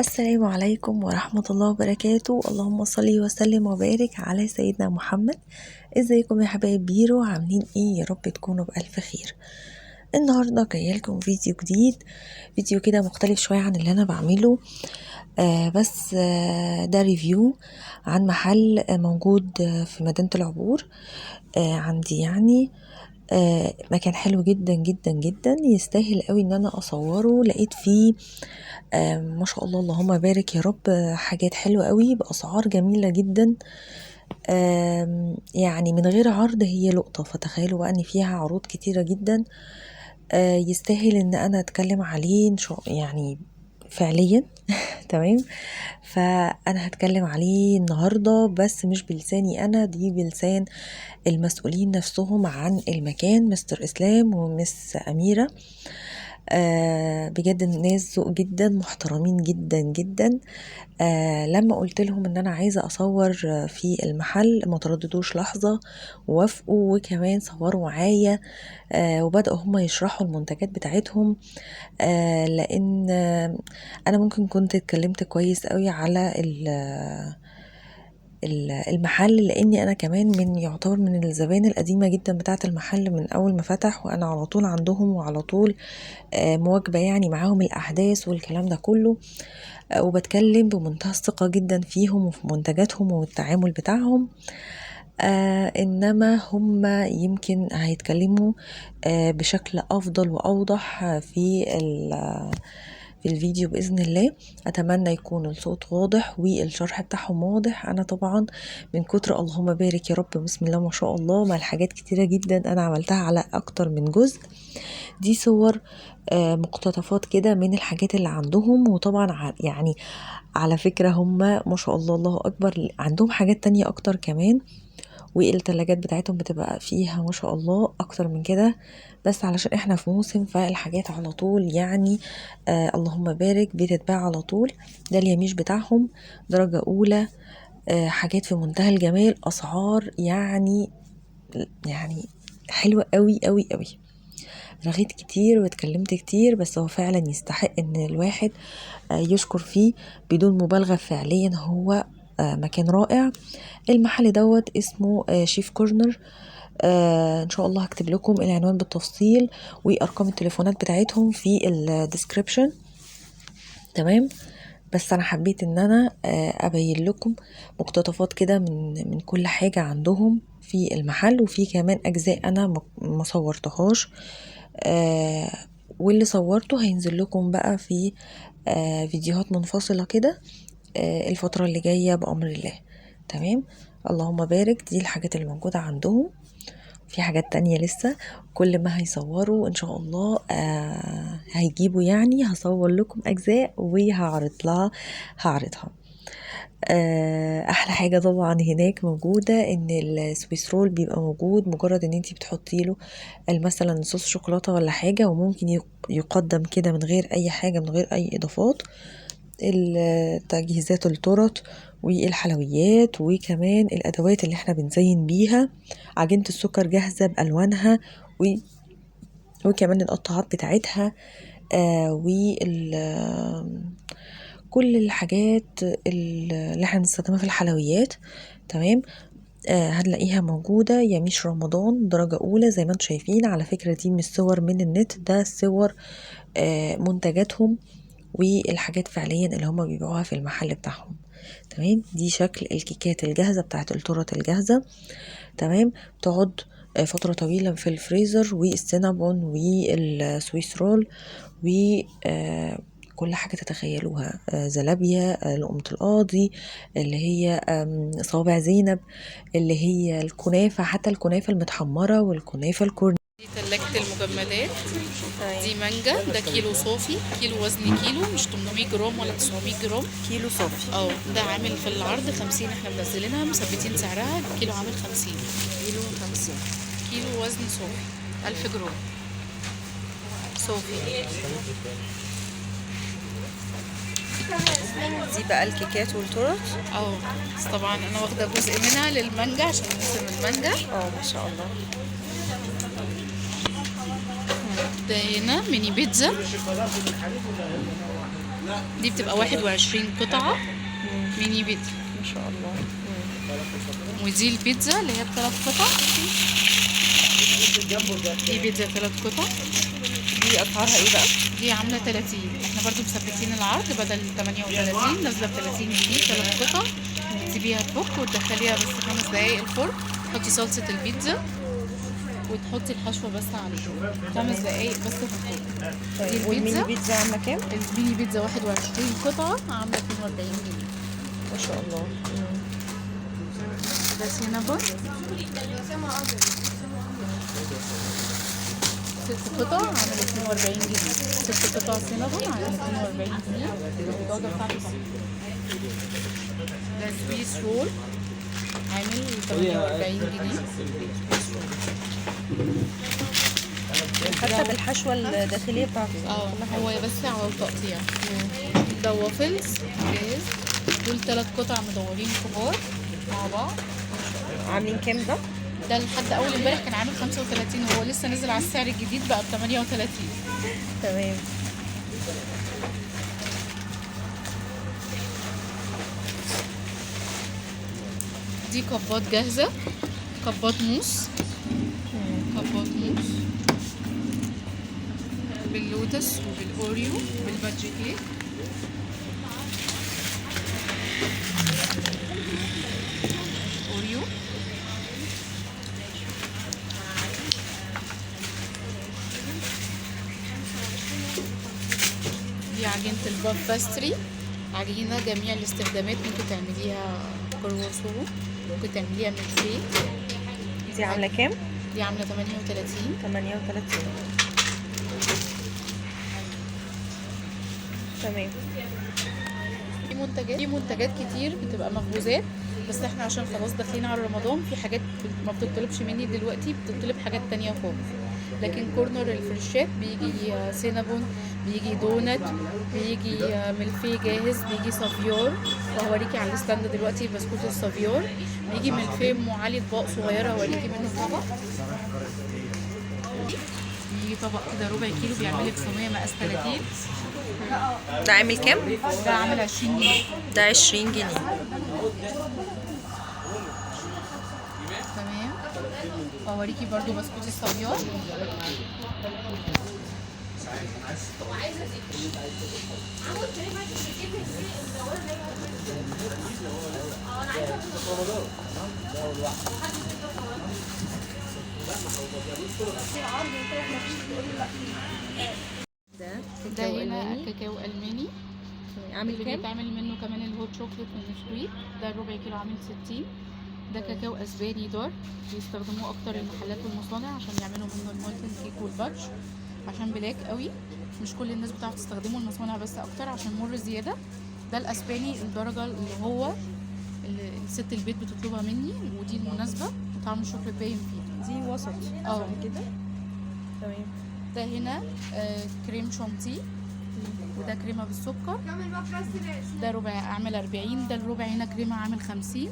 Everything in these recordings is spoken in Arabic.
السلام عليكم ورحمة الله وبركاته. اللهم صل وسلم وبارك على سيدنا محمد. ازيكم يا حبايب بيرو؟ عاملين ايه؟ يا رب تكونوا بألف خير. النهاردة جايه لكم فيديو جديد، فيديو كده مختلف شوية عن اللي انا بعمله. بس ده ريفيو عن محل موجود في مدينة العبور. عندي يعني مكان حلو جدا جدا جدا، يستاهل قوي ان انا اصوره. لقيت فيه ما شاء الله اللهم بارك يا رب حاجات حلوة قوي بأسعار جميلة جدا. يعني من غير عرض هي لقطة، فتخيلوا بقى ان فيها عروض كتيرة جدا. يستاهل ان انا اتكلم عليه يعني فعليا. تمام. فانا هتكلم عليه النهاردة، بس مش بلساني انا، دي بلسان المسؤولين نفسهم عن المكان، مستر اسلام ومس اميرة. بجد الناس ذوق جدا، محترمين جدا جدا. لما قلت لهم ان انا عايزة اصور في المحل ما ترددوش لحظة، ووافقوا وكمان صوروا معايا. وبدأوا هم يشرحوا المنتجات بتاعتهم. لان انا ممكن كنت اتكلمت كويس قوي على المحل، لاني انا كمان يعتبر من الزبائن القديمه جدا بتاعه المحل من اول ما فتح، وانا على طول عندهم وعلى طول مواكبه يعني معاهم الاحداث والكلام ده كله. وبتكلم بمنتهى الثقه جدا فيهم وفي منتجاتهم والتعامل بتاعهم. انما هم يمكن هيتكلموا بشكل افضل واوضح في الفيديو بإذن الله. أتمنى يكون الصوت واضح والشرح بتاعهم واضح. أنا طبعا من كتر اللهم بارك يا رب بسم الله ما شاء الله ما الحاجات كتيرة جدا أنا عملتها على أكتر من جزء. دي صور مقتطفات كده من الحاجات اللي عندهم. وطبعا يعني على فكرة هم ما شاء الله الله أكبر عندهم حاجات تانية أكتر كمان، والتلاجات بتاعتهم بتبقى فيها ما شاء الله اكتر من كده. بس علشان احنا في موسم فالحاجات على طول يعني اللهم بارك بتتباع على طول. ده اليميش بتاعهم درجة اولى. حاجات في منتهى الجمال، اسعار يعني حلوة قوي قوي قوي. رغيت كتير واتكلمت كتير، بس هو فعلا يستحق ان الواحد يشكر فيه بدون مبالغة. فعليا هو مكان رائع. المحل دوت اسمه شيف كورنر. ان شاء الله هكتب لكم العنوان بالتفصيل وارقام التليفونات بتاعتهم في الديسكريبشن. تمام. بس انا حبيت ان انا ابين لكم مقتطفات كده من كل حاجة عندهم في المحل، وفي كمان اجزاء انا ما صورتهاش. واللي صورته هينزل لكم بقى في فيديوهات منفصلة كده الفترة اللي جاية بأمر الله. تمام. اللهم بارك. دي الحاجات اللي موجودة عندهم. في حاجات تانية لسه، كل ما هيصوروا ان شاء الله هيجيبوا يعني هصور لكم اجزاء هعرضها. احلى حاجة طبعا هناك موجودة ان السويس رول بيبقى موجود، مجرد ان انتي بتحطي له مثلا صوص شوكولاتة ولا حاجة، وممكن يقدم كده من غير اي حاجة، من غير اي اضافات. التجهيزات التورت والحلويات، وكمان الادوات اللي احنا بنزين بيها. عجينة السكر جاهزة بالوانها وكمان القطاعات بتاعتها. كل الحاجات اللي احنا بنستخدمها في الحلويات. تمام. هنلاقيها موجودة. يميش رمضان درجة أولى زي ما انتم شايفين. على فكرة دي مش صور من النت، ده صور منتجاتهم والحاجات فعليا اللي هما بيبيعوها في المحل بتاعهم. تمام. دي شكل الكيكات الجاهزة بتاعت التورت الجاهزة. تمام. تقعد فترة طويلة في الفريزر، والسينابون والسويس رول كل حاجة تتخيلوها. زلابيا، لقمة القاضي اللي هي صوابع زينب، اللي هي الكنافة، حتى الكنافة المتحمرة والكنافة الكورن. دي تلاجة المجمدات. دي مانجا، ده كيلو صافي، كيلو وزن كيلو، مش 800 جرام ولا 900 جرام. كيلو صافي. ده عامل في العرض 50، احنا منزلينها مثبتين سعرها، الكيلو عامل 50. كيلو 50. كيلو وزن صافي 1000 جرام صافي. دي بقى الكيكات والتورت. بس طبعا انا واخده جزء منها للمانجا عشان موسم المانجا. ما شاء الله. ده هنا ميني بيتزا. دي بتبقى 21 قطعة ميني بيتزا. ما شاء الله. ودي البيتزا اللي هي ب3 قطع. دي بيتزا 3 قطع. دي اسعارها ايه بقى؟ دي عاملة 30. احنا برضو مثبتين العرض، بدل 38 نازلة ب30 جنيه 3 قطع. تسيبيها تفك وتدخليها بس 5 دقايق الفرن. تحطي صلصة البيتزا وتحطي الحشوة بس عليها 5 دقايق بس في الفرن. طيب والميني بيتزا عامله كام؟ الميني بيتزا 21 قطعة عاملة 42 جنيه. ما شاء الله. ده سينابون 6 قطع عامل 42 جنيه. 6 قطع سينابون عامل 42 جنيه. الجودة بتاعته تحفة. ده سويس رول عامل 48 جنيه. حتى بالحشوه الداخليه بتاعته. هو بس على التقطيع. ده وافلز جاهز. دول 3 قطع مدورين كبار مع بعض. عاملين كام ده؟ ده لحد اول امبارح كان عامل 35. هو لسه نزل على السعر الجديد بقى ب 38. تمام. دي كبات جاهزة، كبات موس. كبات موس باللوتس وبالاوريو بالبادج كيك. اوريو دي عجينة الباف باستري. عجينة جميع الاستخدامات، ممكن تعمليها كرواسون، ممكن تعمليها ملفيه. دي عامله كام؟ دي عاملة 38. 38. تمام. في منتجات كتير بتبقى مخبوزات، بس احنا عشان خلاص داخلين على رمضان في حاجات ما بتطلبش مني دلوقتي، بتطلب حاجات تانية خالص. لكن كورنر الفريشات بيجي سينابون، بيجي دونت، بيجي ملفيه جاهز، بيجي صافيور. وهوريكي على الستاند دلوقتي بسكوت الصافيور. بيجي ملفيه ام علي اطباق صغيره، هوريكي منه طبق. بيجي طبق كده ربع كيلو بيعمل لك صينيه مقاس 30. ده عامل كام؟ ده عامل 20 جنيه. ده 20 جنيه. تمام. هوريكي برضو بسكوت الصبيان. ده هنا كاكاو الماني. عامل اللي كام؟ بيتعمل منه كمان الهوت شوكليت والنسكويك. ده الربع كيلو عامل 60. ده كاكاو اسباني دارك، بيستخدموه اكتر المحلات والمصانع عشان يعملوا منه المولتن كيك والباتش، عشان بلاك قوي. مش كل الناس بتعرف تستخدمه، المصانع بس اكتر عشان مر زياده. ده الاسباني الدرجه اللي هو اللي ست البيت بتطلبها مني، ودي المناسبه وطعم الشوكليت باين فيها. دي وسط كده. تمام. ده هنا كريم شانتيه، وده كريمه بالسكر. ده ربع عامل 40. ده الربع هنا كريمه عامل 50.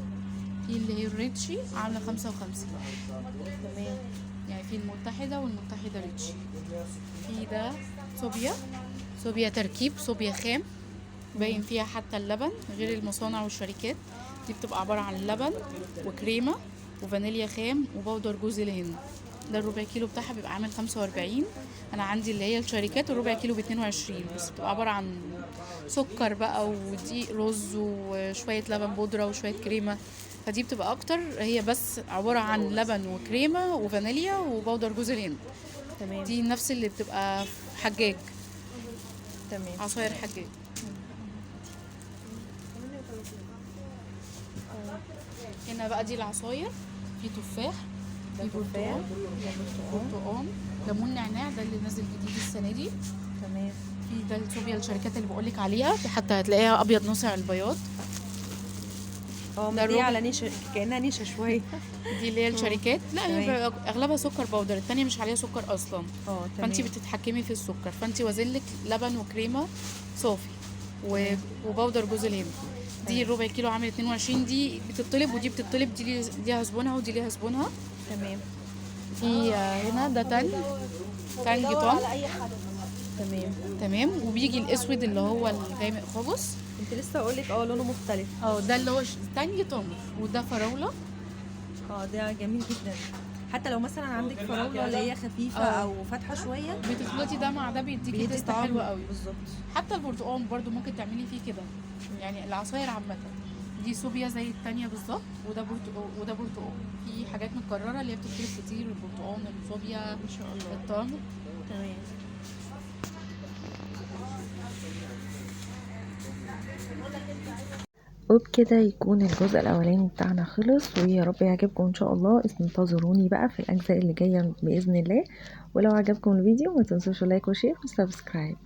في اللي هي الريتشي عامله 55. تمام. يعني في المتحده والمتحده ريتشي. في ده صوبيا تركيب، صوبيا خام باين فيها حتى اللبن غير المصانع والشركات. دي بتبقى عباره عن لبن وكريمه وفانيليا خام وبودر جوز الهند. ده الربع كيلو بتاعها بيبقى عامل 45. انا عندي اللي هي الشركات الربع كيلو ب22، بس بتبقى عباره عن سكر بقى ودقيق رز وشويه لبن بودره وشويه كريمه. فدي بتبقى اكتر، هي بس عباره عن لبن وكريمه وفانيليا وبودر جوز الهند. تمام. دي نفس اللي بتبقى في حجاج. تمام. عصاير حجاج. هنا بقى دي العصاير. في تفاح، في برتقال، ليمون نعناع. ده اللي نازل جديد السنه دي. تمام. في ده الصوبيا الشركات اللي بقولك عليها، في حتى هتلاقيها ابيض ناصع البياض. دي على نيشه، كانها نيشه شويه. دي اللي هي الشركات. لا هي اغلبها سكر بودر، الثانيه مش عليها سكر اصلا. تمام. فانت بتتحكمي في السكر، فانت وازنلك لبن وكريمه صافي وبودر جوز الهند. دي الربع كيلو عامل 22. دي بتطلب ودي بتطلب. دي ليها زبونها ودي ليها زبونها. تمام. في هنا ده تانج طن. تمام. تمام. وبيجي الاسود اللي هو الغامق خالص. كنت لسه اقول لك لونه مختلف. ده اللي هو تاني تمر، وده فراوله. ده جميل جدا. حتى لو مثلا عندك فراوله اللي هي خفيفه او فاتحه شويه، بتخلطي ده مع ده بيديكي بيدي تيست طعم حلو قوي. بالظبط. حتى البرتقال برضو ممكن تعملي فيه كده، يعني العصاير عامه. دي صوبيا زي التانية بالظبط، وده برتقال. في حاجات متكرره اللي هي بتختلف كتير، البرتقال، الصوبيا، ما شاء الله. التمر. تمام. وبكده يكون الجزء الاولاني بتاعنا خلص، ويا رب يعجبكم ان شاء الله. انتظروني بقى في الاجزاء اللي جايه باذن الله. ولو عجبكم الفيديو ما تنسوش لايك وشير وسبسكرايب.